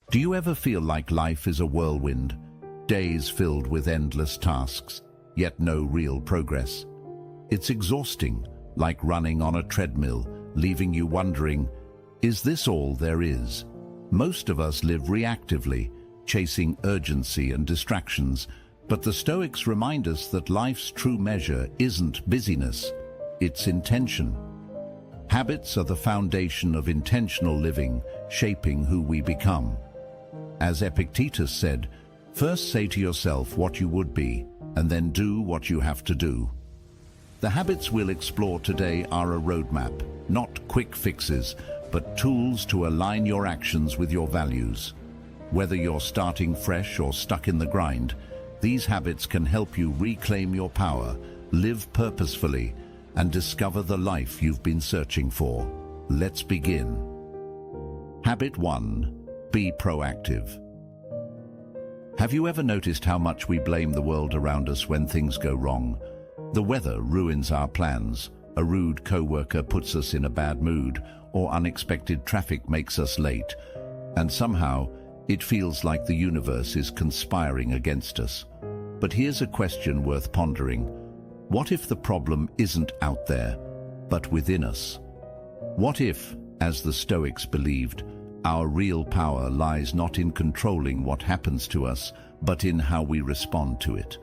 Do you ever feel like life is a whirlwind, days filled with endless tasks, yet no real progress? It's exhausting, like running on a treadmill, leaving you wondering, is this all there is? Most of us live reactively, chasing urgency and distractions, but the Stoics remind us that life's true measure isn't busyness, it's intention. Habits are the foundation of intentional living, shaping who we become. As Epictetus said, first say to yourself what you would be, and then do what you have to do. The habits we'll explore today are a roadmap, not quick fixes, but tools to align your actions with your values. Whether you're starting fresh or stuck in the grind, these habits can help you reclaim your power, live purposefully, and discover the life you've been searching for. Let's begin. Habit 1. Be proactive. Have you ever noticed how much we blame the world around us when things go wrong? The weather ruins our plans, a rude coworker puts us in a bad mood, or unexpected traffic makes us late, and somehow it feels like the universe is conspiring against us. But here's a question worth pondering. What if the problem isn't out there, but within us? What if, as the Stoics believed, our real power lies not in controlling what happens to us, but in how we respond to it?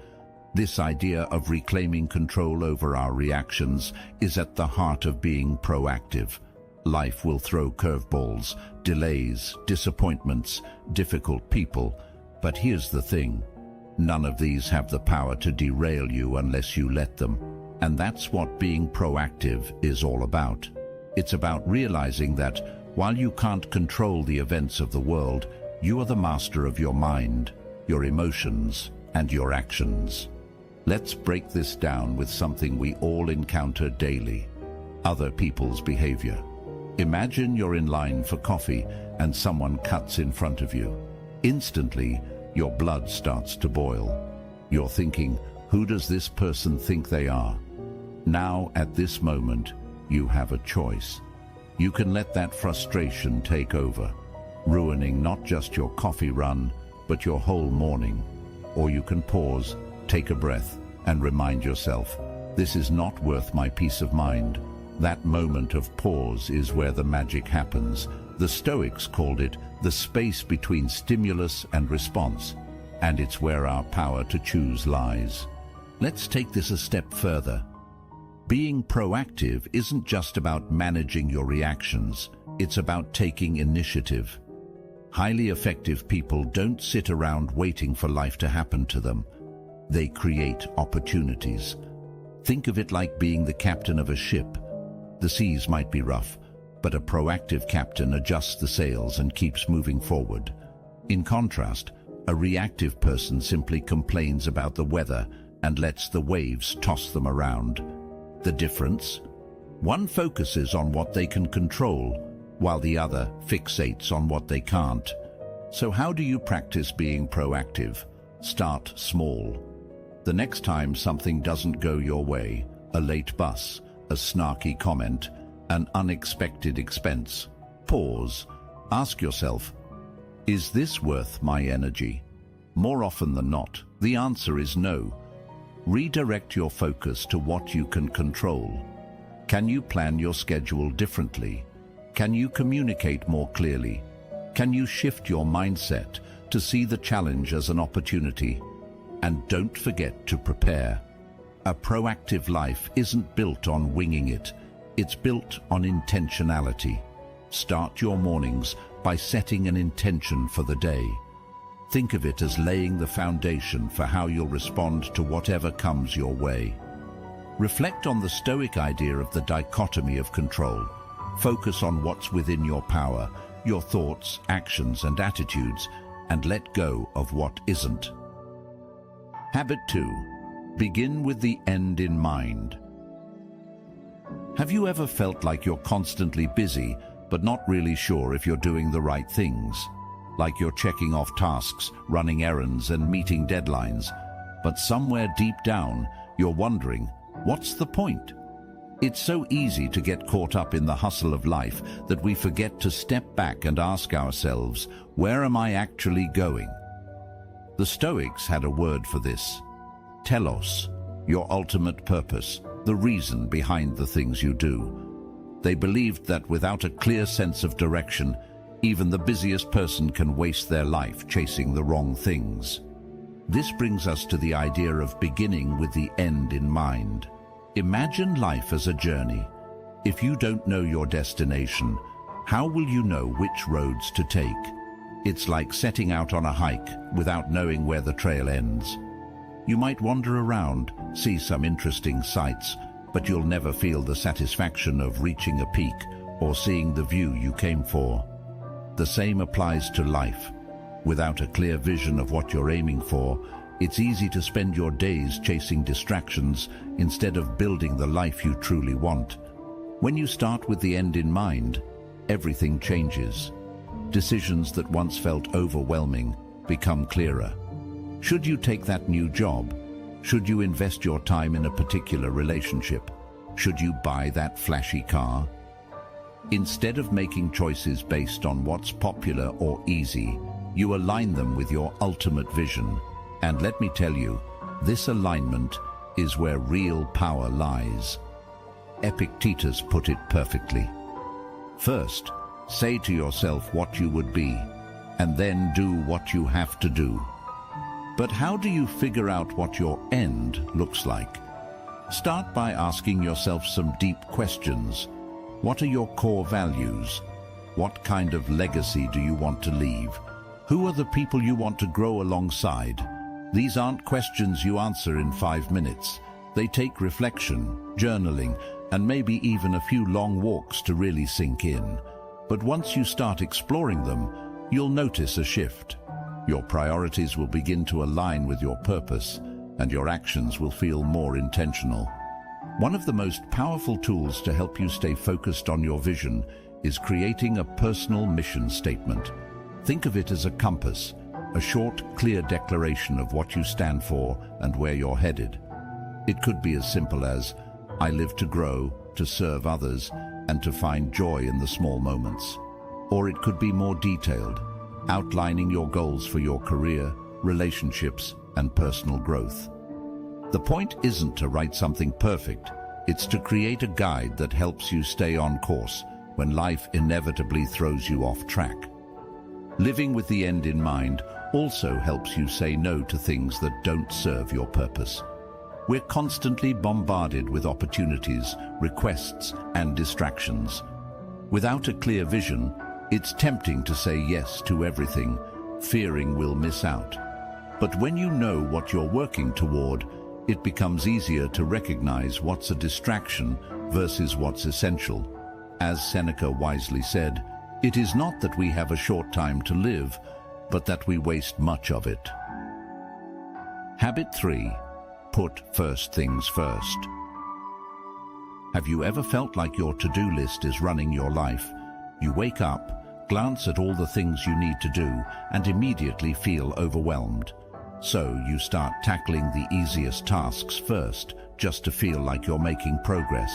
This idea of reclaiming control over our reactions is at the heart of being proactive. Life will throw curveballs, delays, disappointments, difficult people, but here's the thing. None of these have the power to derail you unless you let them. And that's what being proactive is all about. It's about realizing that while you can't control the events of the world, you are the master of your mind, your emotions, and your actions. Let's break this down with something we all encounter daily: other people's behavior. Imagine you're in line for coffee and someone cuts in front of you. Instantly, your blood starts to boil. You're thinking, who does this person think they are? Now, at this moment, you have a choice. You can let that frustration take over, ruining not just your coffee run, but your whole morning. Or you can pause, take a breath, and remind yourself, this is not worth my peace of mind. That moment of pause is where the magic happens. The Stoics called it the space between stimulus and response, and it's where our power to choose lies. Let's take this a step further. Being proactive isn't just about managing your reactions, it's about taking initiative. Highly effective people don't sit around waiting for life to happen to them. They create opportunities. Think of it like being the captain of a ship. The seas might be rough, but a proactive captain adjusts the sails and keeps moving forward. In contrast, a reactive person simply complains about the weather and lets the waves toss them around. The difference? One focuses on what they can control, while the other fixates on what they can't. So how do you practice being proactive? Start small. The next time something doesn't go your way, a late bus, a snarky comment, an unexpected expense, pause. Ask yourself, is this worth my energy? More often than not, the answer is no. Redirect your focus to what you can control. Can you plan your schedule differently? Can you communicate more clearly? Can you shift your mindset to see the challenge as an opportunity? And don't forget to prepare. A proactive life isn't built on winging it. It's built on intentionality. Start your mornings by setting an intention for the day. Think of it as laying the foundation for how you'll respond to whatever comes your way. Reflect on the Stoic idea of the dichotomy of control. Focus on what's within your power, your thoughts, actions, and attitudes, and let go of what isn't. Habit 2. Begin with the end in mind. Have you ever felt like you're constantly busy, but not really sure if you're doing the right things? Like you're checking off tasks, running errands, and meeting deadlines, but somewhere deep down, you're wondering, what's the point? It's so easy to get caught up in the hustle of life that we forget to step back and ask ourselves, where am I actually going? The Stoics had a word for this: telos, your ultimate purpose, the reason behind the things you do. They believed that without a clear sense of direction, even the busiest person can waste their life chasing the wrong things. This brings us to the idea of beginning with the end in mind. Imagine life as a journey. If you don't know your destination, how will you know which roads to take? It's like setting out on a hike without knowing where the trail ends. You might wander around, see some interesting sights, but you'll never feel the satisfaction of reaching a peak or seeing the view you came for. The same applies to life. Without a clear vision of what you're aiming for, it's easy to spend your days chasing distractions instead of building the life you truly want. When you start with the end in mind, everything changes. Decisions that once felt overwhelming become clearer. Should you take that new job? Should you invest your time in a particular relationship? Should you buy that flashy car? Instead of making choices based on what's popular or easy, you align them with your ultimate vision. And let me tell you, this alignment is where real power lies. Epictetus put it perfectly. First, say to yourself what you would be, and then do what you have to do. But how do you figure out what your end looks like? Start by asking yourself some deep questions. What are your core values? What kind of legacy do you want to leave? Who are the people you want to grow alongside? These aren't questions you answer in 5 minutes. They take reflection, journaling, and maybe even a few long walks to really sink in. But once you start exploring them, you'll notice a shift. Your priorities will begin to align with your purpose, and your actions will feel more intentional. One of the most powerful tools to help you stay focused on your vision is creating a personal mission statement. Think of it as a compass, a short, clear declaration of what you stand for and where you're headed. It could be as simple as, I live to grow, to serve others, and to find joy in the small moments. Or it could be more detailed, outlining your goals for your career, relationships, and personal growth. The point isn't to write something perfect, it's to create a guide that helps you stay on course when life inevitably throws you off track. Living with the end in mind also helps you say no to things that don't serve your purpose. We're constantly bombarded with opportunities, requests, and distractions. Without a clear vision, it's tempting to say yes to everything, fearing we'll miss out. But when you know what you're working toward, it becomes easier to recognize what's a distraction versus what's essential. As Seneca wisely said, it is not that we have a short time to live, but that we waste much of it. Habit 3. Put first things first. Have you ever felt like your to-do list is running your life? You wake up, glance at all the things you need to do, and immediately feel overwhelmed. So you start tackling the easiest tasks first, just to feel like you're making progress.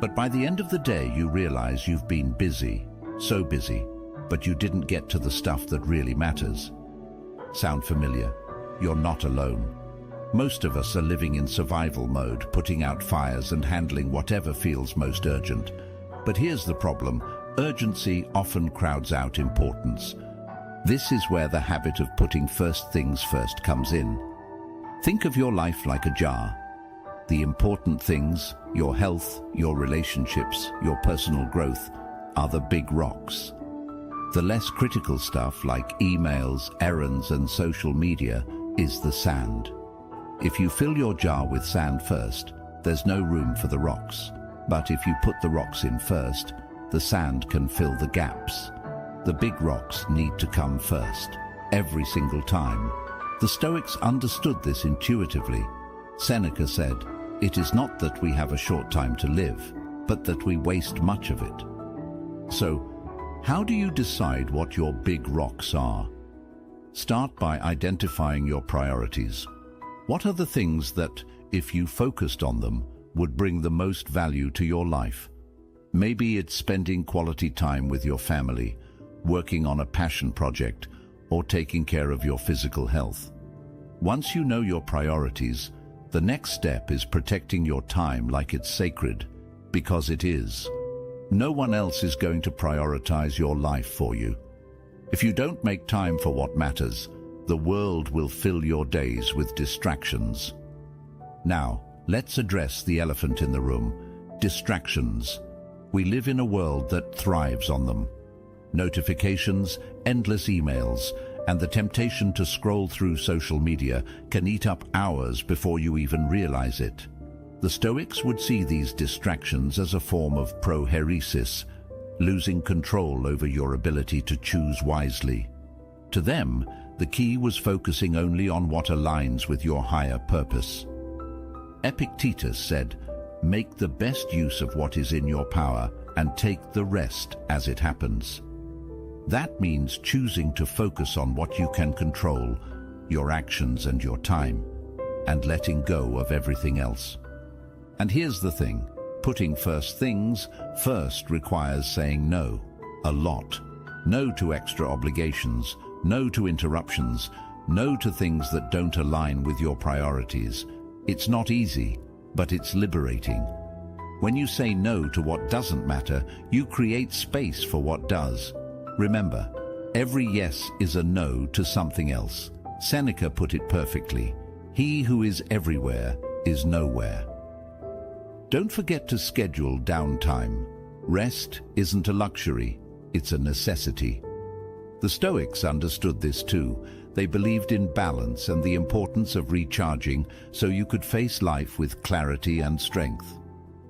But by the end of the day, you realize you've been busy, so busy, but you didn't get to the stuff that really matters. Sound familiar? You're not alone. Most of us are living in survival mode, putting out fires and handling whatever feels most urgent. But here's the problem: urgency often crowds out importance. This is where the habit of putting first things first comes in. Think of your life like a jar. The important things, your health, your relationships, your personal growth, are the big rocks. The less critical stuff like emails, errands, and social media is the sand. If you fill your jar with sand first, there's no room for the rocks. But if you put the rocks in first, the sand can fill the gaps. The big rocks need to come first, every single time. The Stoics understood this intuitively. Seneca said, "It is not that we have a short time to live, but that we waste much of it." So, how do you decide what your big rocks are? Start by identifying your priorities. What are the things that, if you focused on them, would bring the most value to your life? Maybe it's spending quality time with your family, working on a passion project, or taking care of your physical health. Once you know your priorities, the next step is protecting your time like it's sacred, because it is. No one else is going to prioritize your life for you. If you don't make time for what matters, the world will fill your days with distractions. Now, let's address the elephant in the room: distractions. We live in a world that thrives on them. Notifications, endless emails, and the temptation to scroll through social media can eat up hours before you even realize it. The Stoics would see these distractions as a form of proheresis, losing control over your ability to choose wisely. To them, the key was focusing only on what aligns with your higher purpose. Epictetus said, "Make the best use of what is in your power and take the rest as it happens." That means choosing to focus on what you can control, your actions and your time, and letting go of everything else. And here's the thing, putting first things first requires saying no, a lot. No to extra obligations, no to interruptions, no to things that don't align with your priorities. It's not easy, but it's liberating. When you say no to what doesn't matter, you create space for what does. Remember, every yes is a no to something else. Seneca put it perfectly. He who is everywhere is nowhere. Don't forget to schedule downtime. Rest isn't a luxury, it's a necessity. The Stoics understood this too. They believed in balance and the importance of recharging so you could face life with clarity and strength.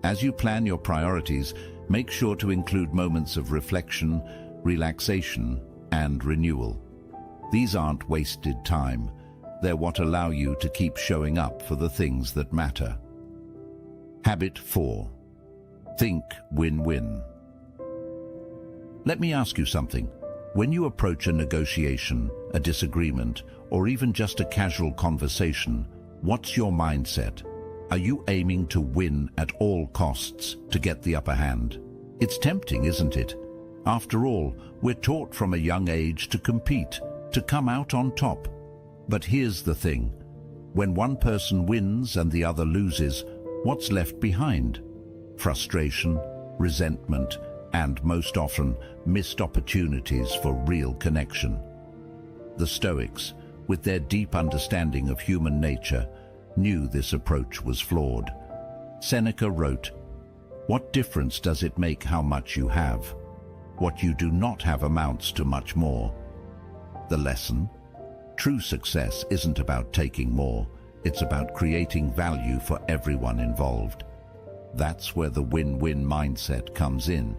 As you plan your priorities, make sure to include moments of reflection, relaxation, and renewal. These aren't wasted time. They're what allow you to keep showing up for the things that matter. Habit 4. Think win-win. Let me ask you something. When you approach a negotiation, a disagreement, or even just a casual conversation, what's your mindset? Are you aiming to win at all costs to get the upper hand? It's tempting, isn't it? After all, we're taught from a young age to compete, to come out on top. But here's the thing. When one person wins and the other loses, what's left behind? Frustration, resentment, and most often, missed opportunities for real connection. The Stoics, with their deep understanding of human nature, knew this approach was flawed. Seneca wrote, "What difference does it make how much you have? What you do not have amounts to much more." The lesson? True success isn't about taking more, it's about creating value for everyone involved. That's where the win-win mindset comes in.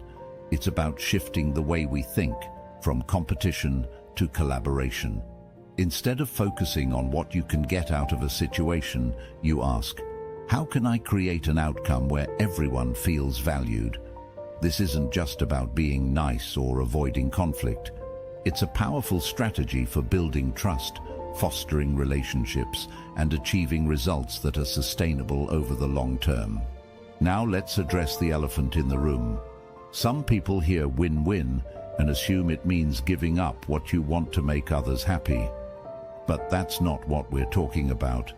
It's about shifting the way we think, from competition to collaboration. Instead of focusing on what you can get out of a situation, you ask, how can I create an outcome where everyone feels valued? This isn't just about being nice or avoiding conflict. It's a powerful strategy for building trust, fostering relationships, and achieving results that are sustainable over the long term. Now let's address the elephant in the room. Some people hear win-win and assume it means giving up what you want to make others happy. But that's not what we're talking about.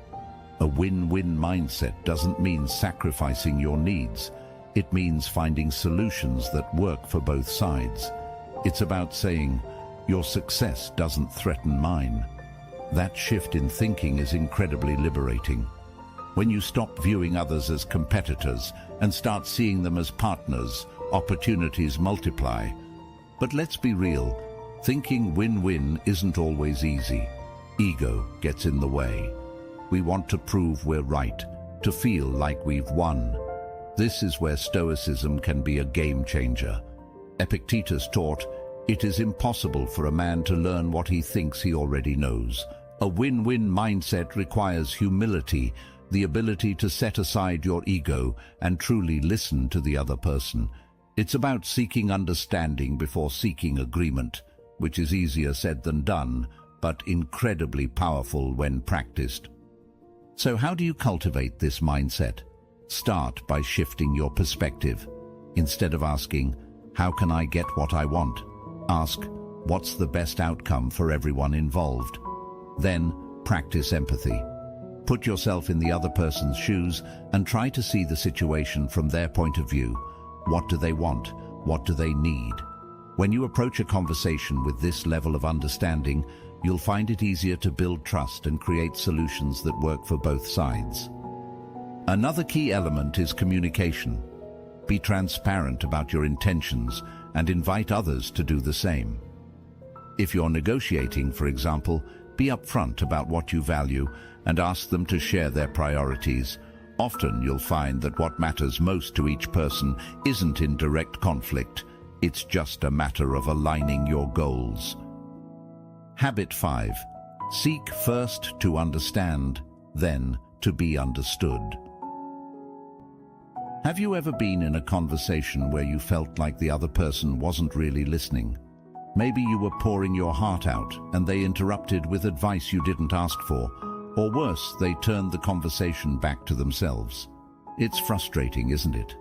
A win-win mindset doesn't mean sacrificing your needs. It means finding solutions that work for both sides. It's about saying, your success doesn't threaten mine. That shift in thinking is incredibly liberating. When you stop viewing others as competitors and start seeing them as partners, opportunities multiply. But let's be real, thinking win-win isn't always easy. Ego gets in the way. We want to prove we're right, to feel like we've won. This is where Stoicism can be a game changer. Epictetus taught, it is impossible for a man to learn what he thinks he already knows. A win-win mindset requires humility, the ability to set aside your ego and truly listen to the other person. It's about seeking understanding before seeking agreement, which is easier said than done, but incredibly powerful when practiced. So how do you cultivate this mindset? Start by shifting your perspective. Instead of asking, "How can I get what I want?" ask, "What's the best outcome for everyone involved?" Then, practice empathy. Put yourself in the other person's shoes and try to see the situation from their point of view. What do they want? What do they need? When you approach a conversation with this level of understanding, you'll find it easier to build trust and create solutions that work for both sides. Another key element is communication. Be transparent about your intentions and invite others to do the same. If you're negotiating, for example, be upfront about what you value and ask them to share their priorities. Often you'll find that what matters most to each person isn't in direct conflict. It's just a matter of aligning your goals. Habit 5. Seek first to understand, then to be understood. Have you ever been in a conversation where you felt like the other person wasn't really listening? Maybe you were pouring your heart out and they interrupted with advice you didn't ask for, or worse, they turned the conversation back to themselves. It's frustrating, isn't it?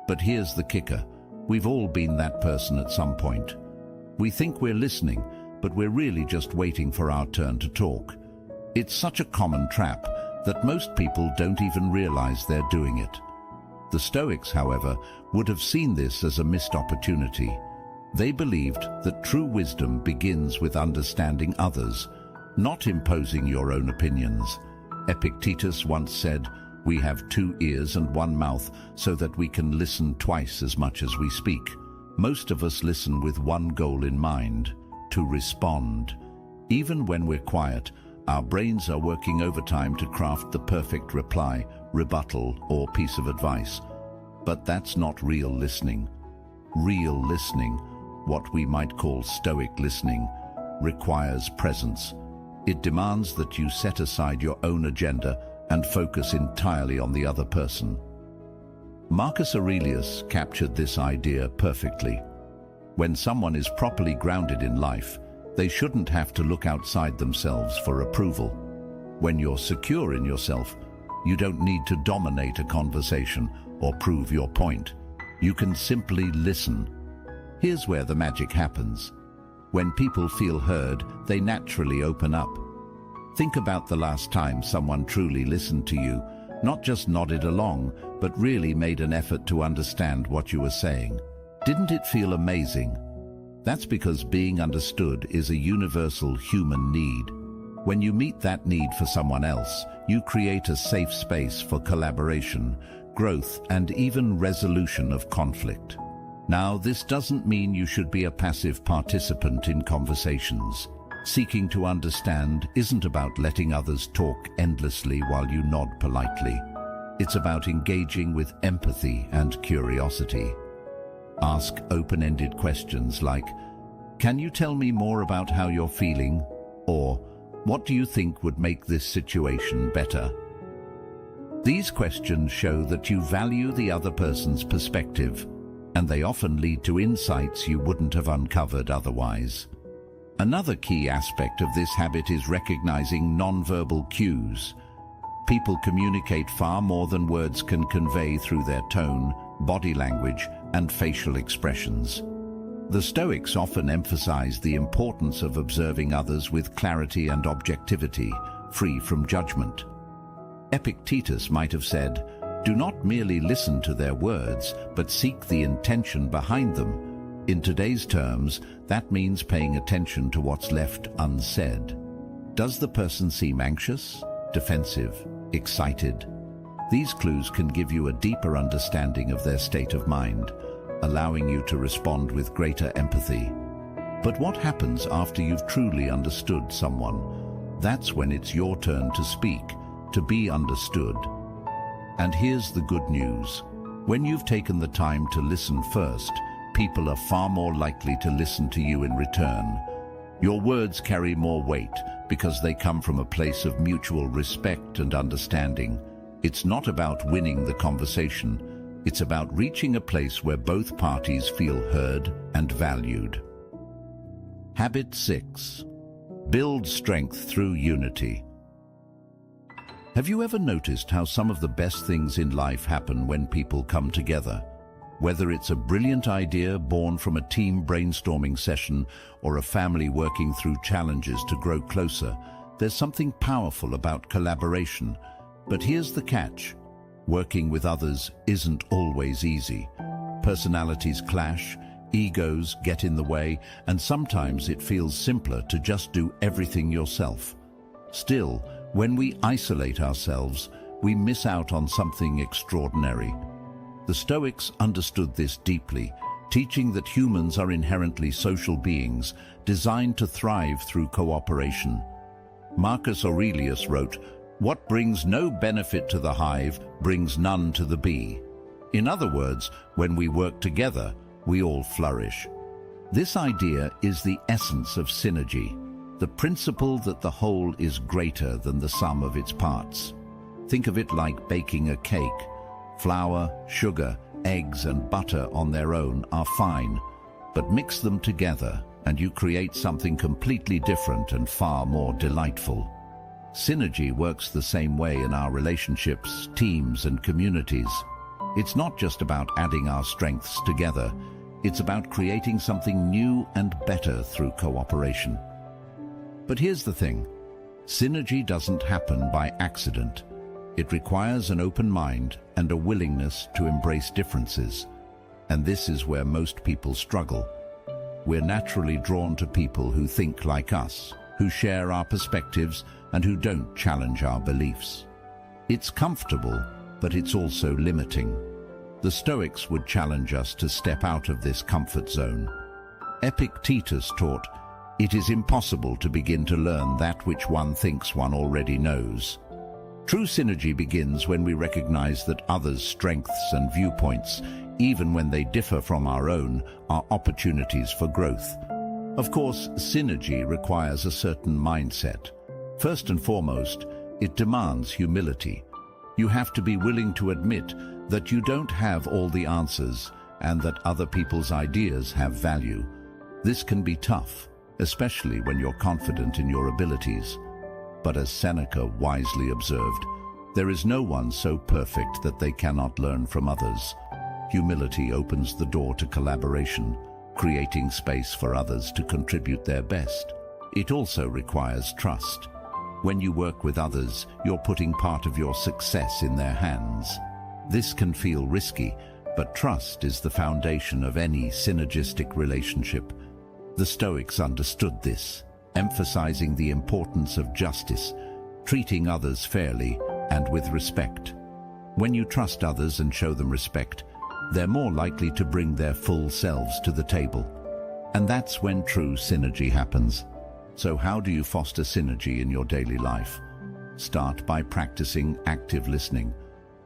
But here's the kicker. We've all been that person at some point. We think we're listening, but we're really just waiting for our turn to talk. It's such a common trap that most people don't even realize they're doing it. The Stoics, however, would have seen this as a missed opportunity. They believed that true wisdom begins with understanding others, not imposing your own opinions. Epictetus once said, "We have 2 ears and 1 mouth so that we can listen twice as much as we speak." Most of us listen with one goal in mind: to respond. Even when we're quiet, our brains are working overtime to craft the perfect reply, rebuttal, or piece of advice. But that's not real listening. Real listening, what we might call Stoic listening, requires presence. It demands that you set aside your own agenda and focus entirely on the other person. Marcus Aurelius captured this idea perfectly. When someone is properly grounded in life, they shouldn't have to look outside themselves for approval. When you're secure in yourself, you don't need to dominate a conversation or prove your point. You can simply listen. Here's where the magic happens. When people feel heard, they naturally open up. Think about the last time someone truly listened to you, not just nodded along, but really made an effort to understand what you were saying. Didn't it feel amazing? That's because being understood is a universal human need. When you meet that need for someone else, you create a safe space for collaboration, growth, and even resolution of conflict. Now, this doesn't mean you should be a passive participant in conversations. Seeking to understand isn't about letting others talk endlessly while you nod politely. It's about engaging with empathy and curiosity. Ask open-ended questions like, "Can you tell me more about how you're feeling?" Or, "What do you think would make this situation better?" These questions show that you value the other person's perspective, and they often lead to insights you wouldn't have uncovered otherwise. Another key aspect of this habit is recognizing nonverbal cues. People communicate far more than words can convey through their tone, body language, and facial expressions. The Stoics often emphasize the importance of observing others with clarity and objectivity, free from judgment. Epictetus might have said, "Do not merely listen to their words, but seek the intention behind them." In today's terms, that means paying attention to what's left unsaid. Does the person seem anxious, defensive, excited? These clues can give you a deeper understanding of their state of mind, allowing you to respond with greater empathy. But what happens after you've truly understood someone? That's when it's your turn to speak, to be understood. And here's the good news. When you've taken the time to listen first, people are far more likely to listen to you in return. Your words carry more weight because they come from a place of mutual respect and understanding. It's not about winning the conversation. It's about reaching a place where both parties feel heard and valued. Habit 6. Build strength through unity. Have you ever noticed how some of the best things in life happen when people come together? Whether it's a brilliant idea born from a team brainstorming session or a family working through challenges to grow closer, there's something powerful about collaboration. But here's the catch. Working with others isn't always easy. Personalities clash, egos get in the way, and sometimes it feels simpler to just do everything yourself. Still, when we isolate ourselves, we miss out on something extraordinary. The Stoics understood this deeply, teaching that humans are inherently social beings, designed to thrive through cooperation. Marcus Aurelius wrote, "What brings no benefit to the hive brings none to the bee." In other words, when we work together, we all flourish. This idea is the essence of synergy, the principle that the whole is greater than the sum of its parts. Think of it like baking a cake. Flour, sugar, eggs, and butter on their own are fine, but mix them together and you create something completely different and far more delightful. Synergy works the same way in our relationships, teams, and communities. It's not just about adding our strengths together, it's about creating something new and better through cooperation. But here's the thing, synergy doesn't happen by accident. It requires an open mind and a willingness to embrace differences. And this is where most people struggle. We're naturally drawn to people who think like us, who share our perspectives, and who don't challenge our beliefs. It's comfortable, but it's also limiting. The Stoics would challenge us to step out of this comfort zone. Epictetus taught, "It is impossible to begin to learn that which one thinks one already knows." True synergy begins when we recognize that others' strengths and viewpoints, even when they differ from our own, are opportunities for growth. Of course, synergy requires a certain mindset. First and foremost, it demands humility. You have to be willing to admit that you don't have all the answers and that other people's ideas have value. This can be tough, especially when you're confident in your abilities. But as Seneca wisely observed, there is no one so perfect that they cannot learn from others. Humility opens the door to collaboration, creating space for others to contribute their best. It also requires trust. When you work with others, you're putting part of your success in their hands. This can feel risky, but trust is the foundation of any synergistic relationship. The Stoics understood this, emphasizing the importance of justice, treating others fairly and with respect. When you trust others and show them respect, they're more likely to bring their full selves to the table. And that's when true synergy happens. So how do you foster synergy in your daily life? Start by practicing active listening.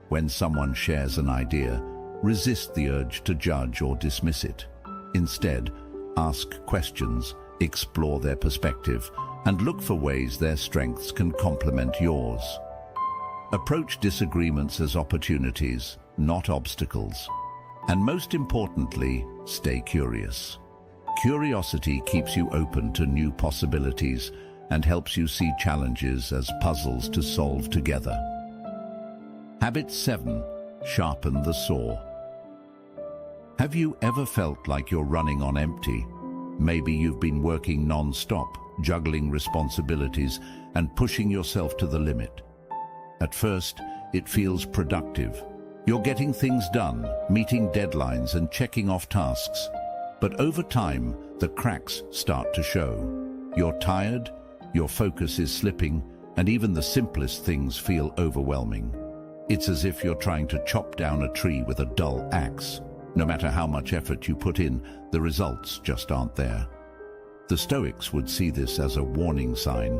When someone shares an idea, resist the urge to judge or dismiss it. Instead, ask questions, explore their perspective, and look for ways their strengths can complement yours. Approach disagreements as opportunities, not obstacles. And most importantly, stay curious. Curiosity keeps you open to new possibilities and helps you see challenges as puzzles to solve together. Habit 7. Sharpen the saw. Have you ever felt like you're running on empty? Maybe you've been working non-stop, juggling responsibilities and pushing yourself to the limit. At first, it feels productive. You're getting things done, meeting deadlines and checking off tasks. But over time, the cracks start to show. You're tired, your focus is slipping, and even the simplest things feel overwhelming. It's as if you're trying to chop down a tree with a dull axe. No matter how much effort you put in, the results just aren't there. The Stoics would see this as a warning sign,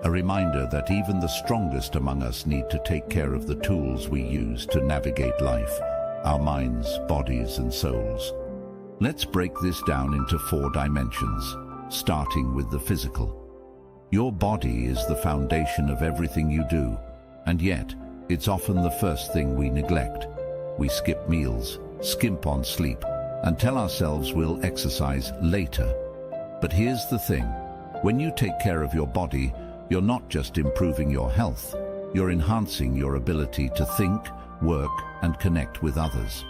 a reminder that even the strongest among us need to take care of the tools we use to navigate life, our minds, bodies, and souls. Let's break this down into 4 dimensions, starting with the physical. Your body is the foundation of everything you do, and yet it's often the first thing we neglect. We skip meals, skimp on sleep, and tell ourselves we'll exercise later. But here's the thing, when you take care of your body, you're not just improving your health, you're enhancing your ability to think, work, and connect with others.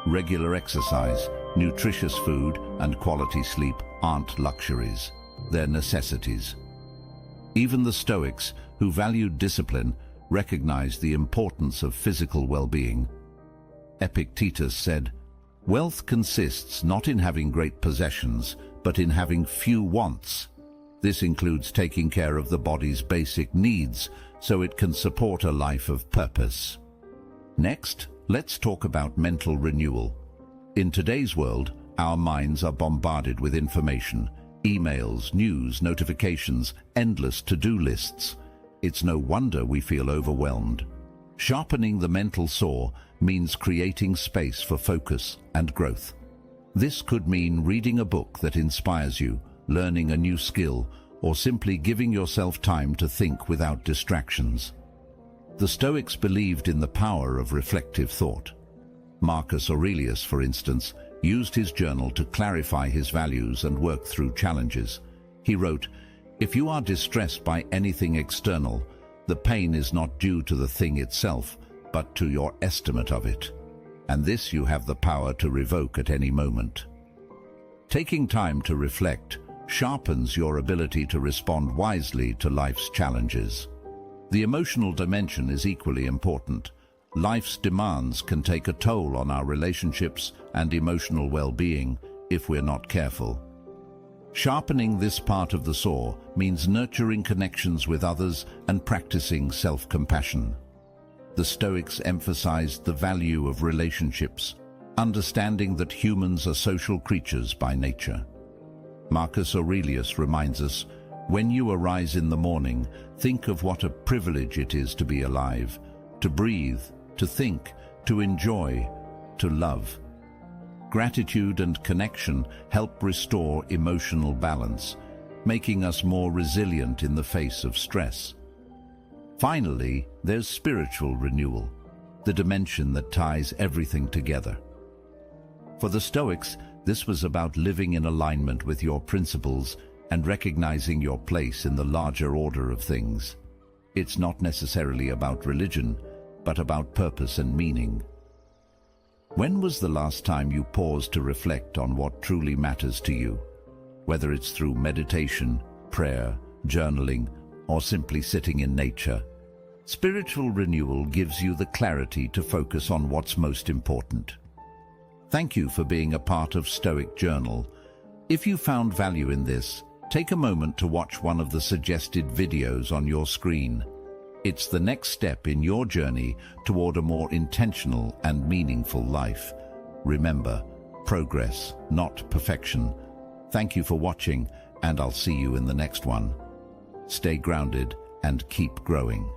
Regular exercise, nutritious food, and quality sleep aren't luxuries, they're necessities. Even the Stoics, who valued discipline, recognized the importance of physical well-being. Epictetus said, "Wealth consists not in having great possessions, but in having few wants. This includes taking care of the body's basic needs so it can support a life of purpose." Next, let's talk about mental renewal. In today's world, our minds are bombarded with information, emails, news, notifications, endless to-do lists. It's no wonder we feel overwhelmed. Sharpening the mental saw means creating space for focus and growth. This could mean reading a book that inspires you, learning a new skill, or simply giving yourself time to think without distractions. The Stoics believed in the power of reflective thought. Marcus Aurelius, for instance, used his journal to clarify his values and work through challenges. He wrote, "If you are distressed by anything external, the pain is not due to the thing itself, but to your estimate of it. And this you have the power to revoke at any moment." Taking time to reflect sharpens your ability to respond wisely to life's challenges. The emotional dimension is equally important. Life's demands can take a toll on our relationships and emotional well-being if we're not careful. Sharpening this part of the saw means nurturing connections with others and practicing self-compassion. The Stoics emphasized the value of relationships, understanding that humans are social creatures by nature. Marcus Aurelius reminds us, "When you arise in the morning, think of what a privilege it is to be alive, to breathe, to think, to enjoy, to love." Gratitude and connection help restore emotional balance, making us more resilient in the face of stress. Finally, there's spiritual renewal, the dimension that ties everything together. For the Stoics, this was about living in alignment with your principles and recognizing your place in the larger order of things. It's not necessarily about religion, but about purpose and meaning. When was the last time you paused to reflect on what truly matters to you? Whether it's through meditation, prayer, journaling, or simply sitting in nature, spiritual renewal gives you the clarity to focus on what's most important. Thank you for being a part of Stoic Journal. If you found value in this, take a moment to watch one of the suggested videos on your screen. It's the next step in your journey toward a more intentional and meaningful life. Remember, progress, not perfection. Thank you for watching, and I'll see you in the next one. Stay grounded and keep growing.